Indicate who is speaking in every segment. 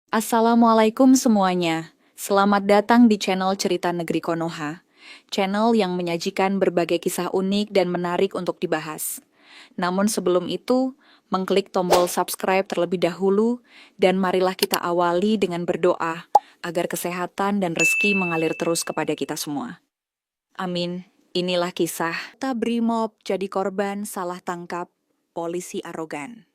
Speaker 1: Assalamualaikum semuanya. Selamat datang di channel Cerita Negeri Konoha, channel yang menyajikan berbagai kisah unik dan menarik untuk dibahas. Namun sebelum itu, mengklik tombol subscribe terlebih dahulu dan marilah kita awali dengan berdoa agar kesehatan dan rezeki mengalir terus kepada kita semua. Amin. Inilah kisah Brimob jadi korban salah tangkap polisi arogan.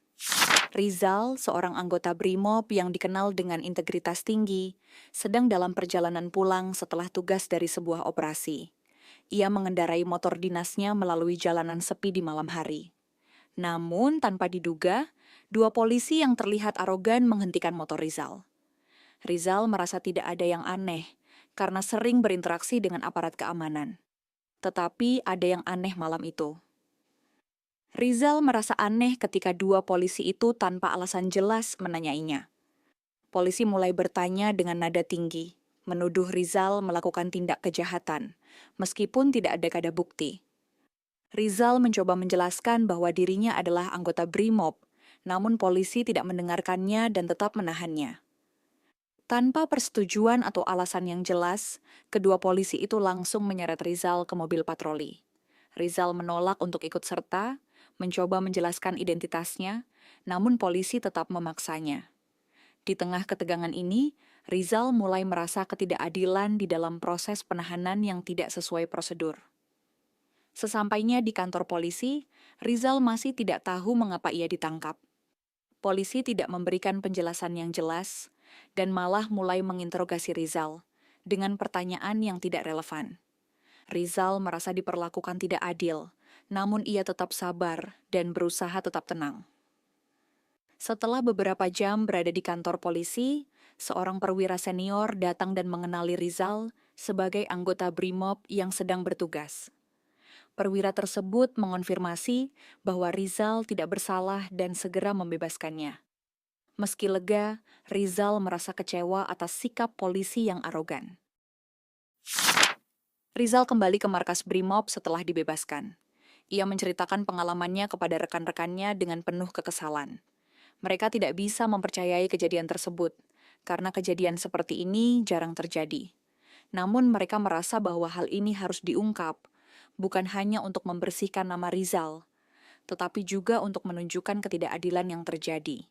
Speaker 1: Rizal, seorang anggota Brimob yang dikenal dengan integritas tinggi, sedang dalam perjalanan pulang setelah tugas dari sebuah operasi. Ia mengendarai motor dinasnya melalui jalanan sepi di malam hari. Namun, tanpa diduga, dua polisi yang terlihat arogan menghentikan motor Rizal. Rizal merasa tidak ada yang aneh, karena sering berinteraksi dengan aparat keamanan. Tetapi ada yang aneh malam itu. Rizal merasa aneh ketika dua polisi itu tanpa alasan jelas menanyainya. Polisi mulai bertanya dengan nada tinggi, menuduh Rizal melakukan tindak kejahatan, meskipun tidak ada bukti. Rizal mencoba menjelaskan bahwa dirinya adalah anggota Brimob, namun polisi tidak mendengarkannya dan tetap menahannya. Tanpa persetujuan atau alasan yang jelas, kedua polisi itu langsung menyeret Rizal ke mobil patroli. Rizal menolak untuk ikut serta, mencoba menjelaskan identitasnya, namun polisi tetap memaksanya. Di tengah ketegangan ini, Rizal mulai merasa ketidakadilan di dalam proses penahanan yang tidak sesuai prosedur. Sesampainya di kantor polisi, Rizal masih tidak tahu mengapa ia ditangkap. Polisi tidak memberikan penjelasan yang jelas, dan malah mulai menginterogasi Rizal dengan pertanyaan yang tidak relevan. Rizal merasa diperlakukan tidak adil, namun ia tetap sabar dan berusaha tetap tenang. Setelah beberapa jam berada di kantor polisi, seorang perwira senior datang dan mengenali Rizal sebagai anggota Brimob yang sedang bertugas. Perwira tersebut mengonfirmasi bahwa Rizal tidak bersalah dan segera membebaskannya. Meski lega, Rizal merasa kecewa atas sikap polisi yang arogan. Rizal kembali ke markas Brimob setelah dibebaskan. Ia menceritakan pengalamannya kepada rekan-rekannya dengan penuh kekesalan. Mereka tidak bisa mempercayai kejadian tersebut, karena kejadian seperti ini jarang terjadi. Namun mereka merasa bahwa hal ini harus diungkap, bukan hanya untuk membersihkan nama Rizal, tetapi juga untuk menunjukkan ketidakadilan yang terjadi.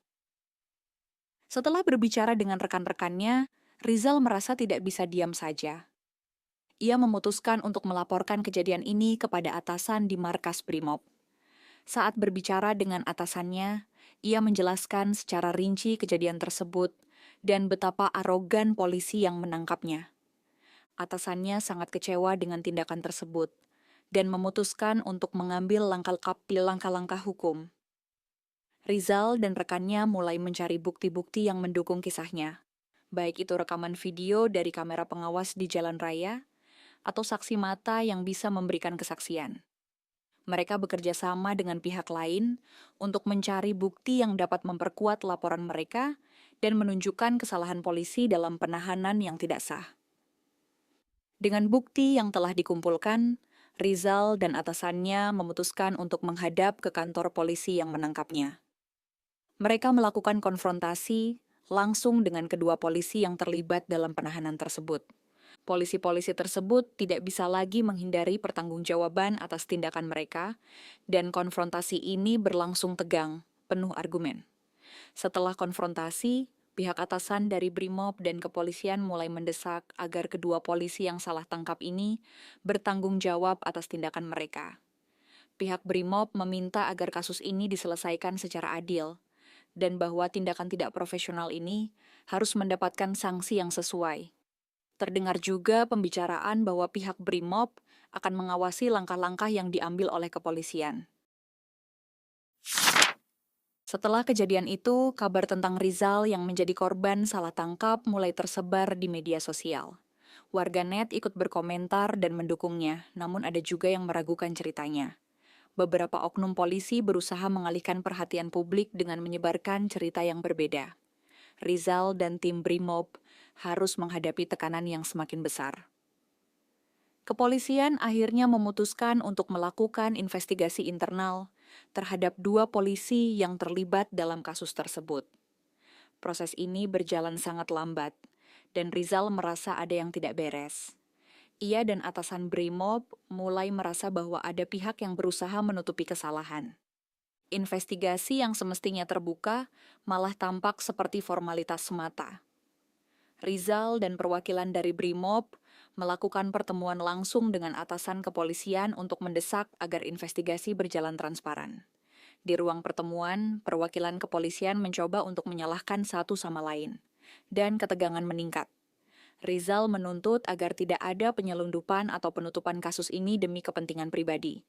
Speaker 1: Setelah berbicara dengan rekan-rekannya, Rizal merasa tidak bisa diam saja. Ia memutuskan untuk melaporkan kejadian ini kepada atasan di markas Brimob. Saat berbicara dengan atasannya, ia menjelaskan secara rinci kejadian tersebut dan betapa arogan polisi yang menangkapnya. Atasannya sangat kecewa dengan tindakan tersebut dan memutuskan untuk mengambil langkah-langkah hukum. Rizal dan rekannya mulai mencari bukti-bukti yang mendukung kisahnya, baik itu rekaman video dari kamera pengawas di jalan raya atau saksi mata yang bisa memberikan kesaksian. Mereka bekerja sama dengan pihak lain untuk mencari bukti yang dapat memperkuat laporan mereka dan menunjukkan kesalahan polisi dalam penahanan yang tidak sah. Dengan bukti yang telah dikumpulkan, Rizal dan atasannya memutuskan untuk menghadap ke kantor polisi yang menangkapnya. Mereka melakukan konfrontasi langsung dengan kedua polisi yang terlibat dalam penahanan tersebut. Polisi-polisi tersebut tidak bisa lagi menghindari pertanggungjawaban atas tindakan mereka, dan konfrontasi ini berlangsung tegang, penuh argumen. Setelah konfrontasi, pihak atasan dari Brimob dan kepolisian mulai mendesak agar kedua polisi yang salah tangkap ini bertanggung jawab atas tindakan mereka. Pihak Brimob meminta agar kasus ini diselesaikan secara adil, dan bahwa tindakan tidak profesional ini harus mendapatkan sanksi yang sesuai. Terdengar juga pembicaraan bahwa pihak Brimob akan mengawasi langkah-langkah yang diambil oleh kepolisian. Setelah kejadian itu, kabar tentang Rizal yang menjadi korban salah tangkap mulai tersebar di media sosial. Warganet ikut berkomentar dan mendukungnya, namun ada juga yang meragukan ceritanya. Beberapa oknum polisi berusaha mengalihkan perhatian publik dengan menyebarkan cerita yang berbeda. Rizal dan tim Brimob harus menghadapi tekanan yang semakin besar. Kepolisian akhirnya memutuskan untuk melakukan investigasi internal terhadap dua polisi yang terlibat dalam kasus tersebut. Proses ini berjalan sangat lambat, dan Rizal merasa ada yang tidak beres. Ia dan atasan Brimob mulai merasa bahwa ada pihak yang berusaha menutupi kesalahan. Investigasi yang semestinya terbuka malah tampak seperti formalitas semata. Rizal dan perwakilan dari Brimob melakukan pertemuan langsung dengan atasan kepolisian untuk mendesak agar investigasi berjalan transparan. Di ruang pertemuan, perwakilan kepolisian mencoba untuk menyalahkan satu sama lain, dan ketegangan meningkat. Rizal menuntut agar tidak ada penyelundupan atau penutupan kasus ini demi kepentingan pribadi.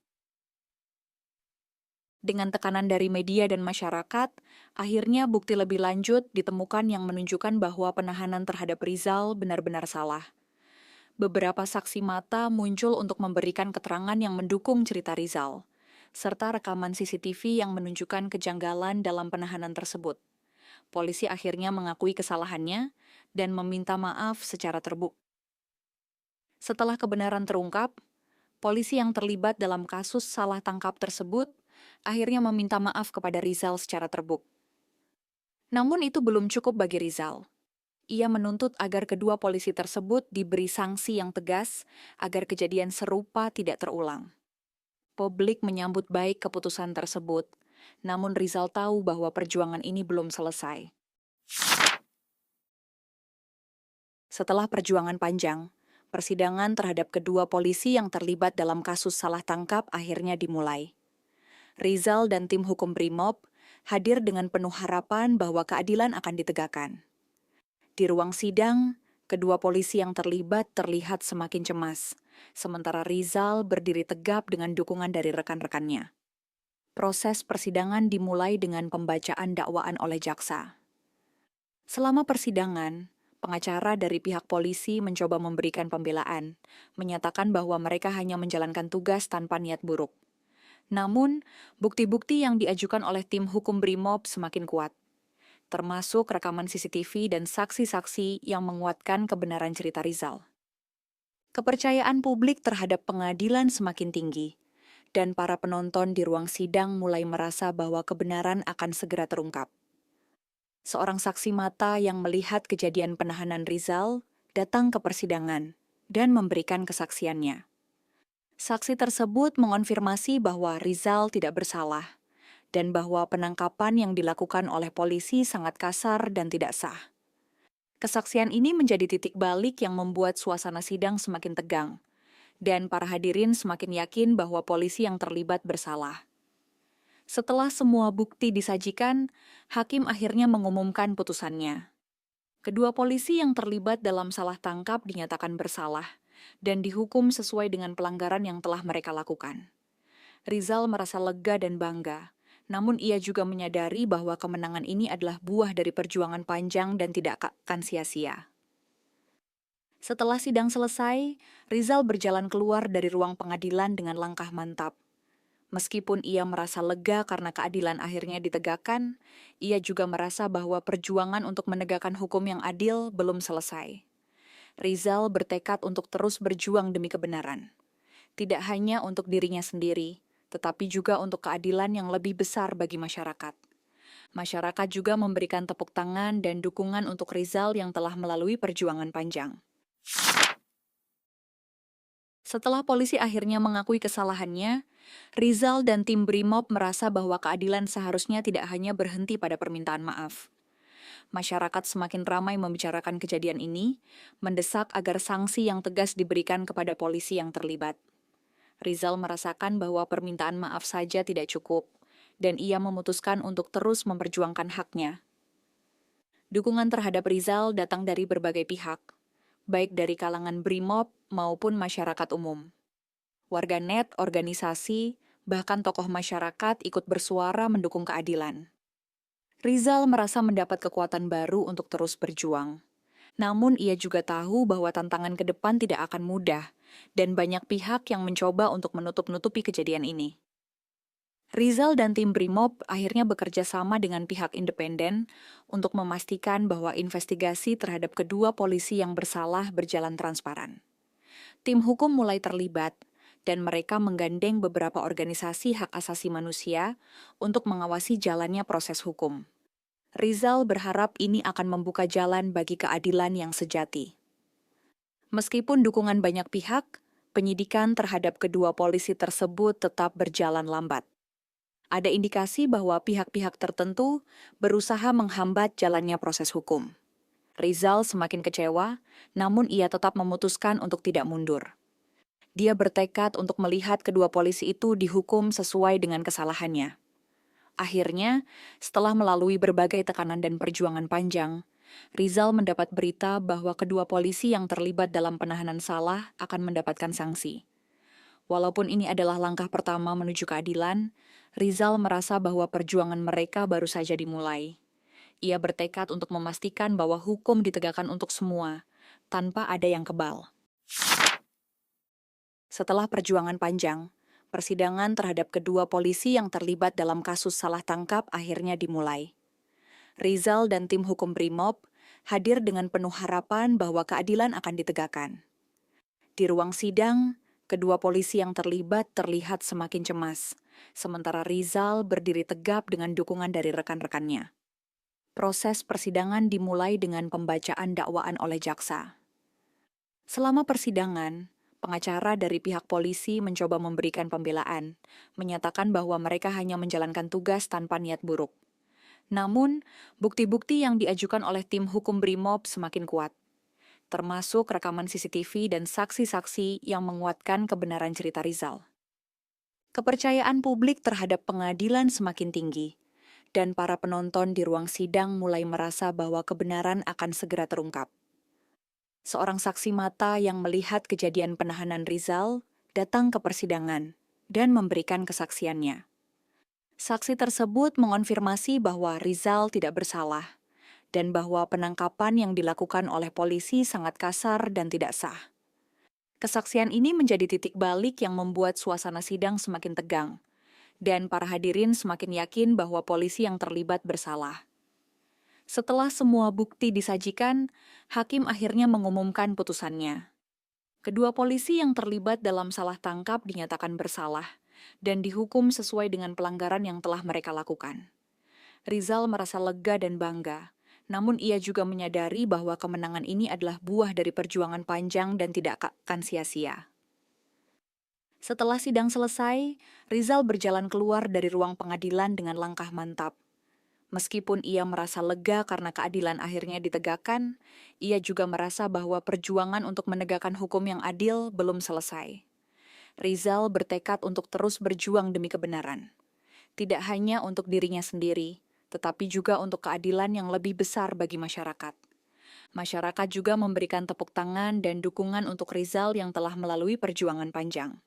Speaker 1: Dengan tekanan dari media dan masyarakat, akhirnya bukti lebih lanjut ditemukan yang menunjukkan bahwa penahanan terhadap Rizal benar-benar salah. Beberapa saksi mata muncul untuk memberikan keterangan yang mendukung cerita Rizal, serta rekaman CCTV yang menunjukkan kejanggalan dalam penahanan tersebut. Polisi akhirnya mengakui kesalahannya dan meminta maaf secara terbuka. Setelah kebenaran terungkap, polisi yang terlibat dalam kasus salah tangkap tersebut akhirnya meminta maaf kepada Rizal secara terbuka. Namun itu belum cukup bagi Rizal. Ia menuntut agar kedua polisi tersebut diberi sanksi yang tegas agar kejadian serupa tidak terulang. Publik menyambut baik keputusan tersebut, namun Rizal tahu bahwa perjuangan ini belum selesai. Setelah perjuangan panjang, persidangan terhadap kedua polisi yang terlibat dalam kasus salah tangkap akhirnya dimulai. Rizal dan tim hukum Brimob hadir dengan penuh harapan bahwa keadilan akan ditegakkan. Di ruang sidang, kedua polisi yang terlibat terlihat semakin cemas, sementara Rizal berdiri tegap dengan dukungan dari rekan-rekannya. Proses persidangan dimulai dengan pembacaan dakwaan oleh jaksa. Selama persidangan, pengacara dari pihak polisi mencoba memberikan pembelaan, menyatakan bahwa mereka hanya menjalankan tugas tanpa niat buruk. Namun, bukti-bukti yang diajukan oleh tim hukum Brimob semakin kuat, termasuk rekaman CCTV dan saksi-saksi yang menguatkan kebenaran cerita Rizal. Kepercayaan publik terhadap pengadilan semakin tinggi, dan para penonton di ruang sidang mulai merasa bahwa kebenaran akan segera terungkap. Seorang saksi mata yang melihat kejadian penahanan Rizal datang ke persidangan dan memberikan kesaksiannya. Saksi tersebut mengonfirmasi bahwa Rizal tidak bersalah dan bahwa penangkapan yang dilakukan oleh polisi sangat kasar dan tidak sah. Kesaksian ini menjadi titik balik yang membuat suasana sidang semakin tegang, dan para hadirin semakin yakin bahwa polisi yang terlibat bersalah. Setelah semua bukti disajikan, hakim akhirnya mengumumkan putusannya. Kedua polisi yang terlibat dalam salah tangkap dinyatakan bersalah dan dihukum sesuai dengan pelanggaran yang telah mereka lakukan. Rizal merasa lega dan bangga, namun ia juga menyadari bahwa kemenangan ini adalah buah dari perjuangan panjang dan tidak akan sia-sia. Setelah sidang selesai, Rizal berjalan keluar dari ruang pengadilan dengan langkah mantap. Meskipun ia merasa lega karena keadilan akhirnya ditegakkan, ia juga merasa bahwa perjuangan untuk menegakkan hukum yang adil belum selesai. Rizal bertekad untuk terus berjuang demi kebenaran. Tidak hanya untuk dirinya sendiri, tetapi juga untuk keadilan yang lebih besar bagi masyarakat. Masyarakat juga memberikan tepuk tangan dan dukungan untuk Rizal yang telah melalui perjuangan panjang. Setelah polisi akhirnya mengakui kesalahannya, Rizal dan tim Brimob merasa bahwa keadilan seharusnya tidak hanya berhenti pada permintaan maaf. Masyarakat semakin ramai membicarakan kejadian ini, mendesak agar sanksi yang tegas diberikan kepada polisi yang terlibat. Rizal merasakan bahwa permintaan maaf saja tidak cukup, dan ia memutuskan untuk terus memperjuangkan haknya. Dukungan terhadap Rizal datang dari berbagai pihak, baik dari kalangan Brimob maupun masyarakat umum. Warganet, organisasi, bahkan tokoh masyarakat ikut bersuara mendukung keadilan. Rizal merasa mendapat kekuatan baru untuk terus berjuang. Namun ia juga tahu bahwa tantangan ke depan tidak akan mudah, dan banyak pihak yang mencoba untuk menutup-nutupi kejadian ini. Rizal dan tim Brimob akhirnya bekerja sama dengan pihak independen untuk memastikan bahwa investigasi terhadap kedua polisi yang bersalah berjalan transparan. Tim hukum mulai terlibat, dan mereka menggandeng beberapa organisasi hak asasi manusia untuk mengawasi jalannya proses hukum. Rizal berharap ini akan membuka jalan bagi keadilan yang sejati. Meskipun dukungan banyak pihak, penyidikan terhadap kedua polisi tersebut tetap berjalan lambat. Ada indikasi bahwa pihak-pihak tertentu berusaha menghambat jalannya proses hukum. Rizal semakin kecewa, namun ia tetap memutuskan untuk tidak mundur. Dia bertekad untuk melihat kedua polisi itu dihukum sesuai dengan kesalahannya. Akhirnya, setelah melalui berbagai tekanan dan perjuangan panjang, Rizal mendapat berita bahwa kedua polisi yang terlibat dalam penahanan salah akan mendapatkan sanksi. Walaupun ini adalah langkah pertama menuju keadilan, Rizal merasa bahwa perjuangan mereka baru saja dimulai. Ia bertekad untuk memastikan bahwa hukum ditegakkan untuk semua, tanpa ada yang kebal. Setelah perjuangan panjang, persidangan terhadap kedua polisi yang terlibat dalam kasus salah tangkap akhirnya dimulai. Rizal dan tim hukum Brimob hadir dengan penuh harapan bahwa keadilan akan ditegakkan. Di ruang sidang, kedua polisi yang terlibat terlihat semakin cemas, sementara Rizal berdiri tegap dengan dukungan dari rekan-rekannya. Proses persidangan dimulai dengan pembacaan dakwaan oleh jaksa. Selama persidangan, pengacara dari pihak polisi mencoba memberikan pembelaan, menyatakan bahwa mereka hanya menjalankan tugas tanpa niat buruk. Namun, bukti-bukti yang diajukan oleh tim hukum Brimob semakin kuat, termasuk rekaman CCTV dan saksi-saksi yang menguatkan kebenaran cerita Rizal. Kepercayaan publik terhadap pengadilan semakin tinggi, dan para penonton di ruang sidang mulai merasa bahwa kebenaran akan segera terungkap. Seorang saksi mata yang melihat kejadian penahanan Rizal datang ke persidangan dan memberikan kesaksiannya. Saksi tersebut mengonfirmasi bahwa Rizal tidak bersalah dan bahwa penangkapan yang dilakukan oleh polisi sangat kasar dan tidak sah. Kesaksian ini menjadi titik balik yang membuat suasana sidang semakin tegang, dan para hadirin semakin yakin bahwa polisi yang terlibat bersalah. Setelah semua bukti disajikan, hakim akhirnya mengumumkan putusannya. Kedua polisi yang terlibat dalam salah tangkap dinyatakan bersalah dan dihukum sesuai dengan pelanggaran yang telah mereka lakukan. Rizal merasa lega dan bangga, namun ia juga menyadari bahwa kemenangan ini adalah buah dari perjuangan panjang dan tidak akan sia-sia. Setelah sidang selesai, Rizal berjalan keluar dari ruang pengadilan dengan langkah mantap. Meskipun ia merasa lega karena keadilan akhirnya ditegakkan, ia juga merasa bahwa perjuangan untuk menegakkan hukum yang adil belum selesai. Rizal bertekad untuk terus berjuang demi kebenaran. Tidak hanya untuk dirinya sendiri, tetapi juga untuk keadilan yang lebih besar bagi masyarakat. Masyarakat juga memberikan tepuk tangan dan dukungan untuk Rizal yang telah melalui perjuangan panjang.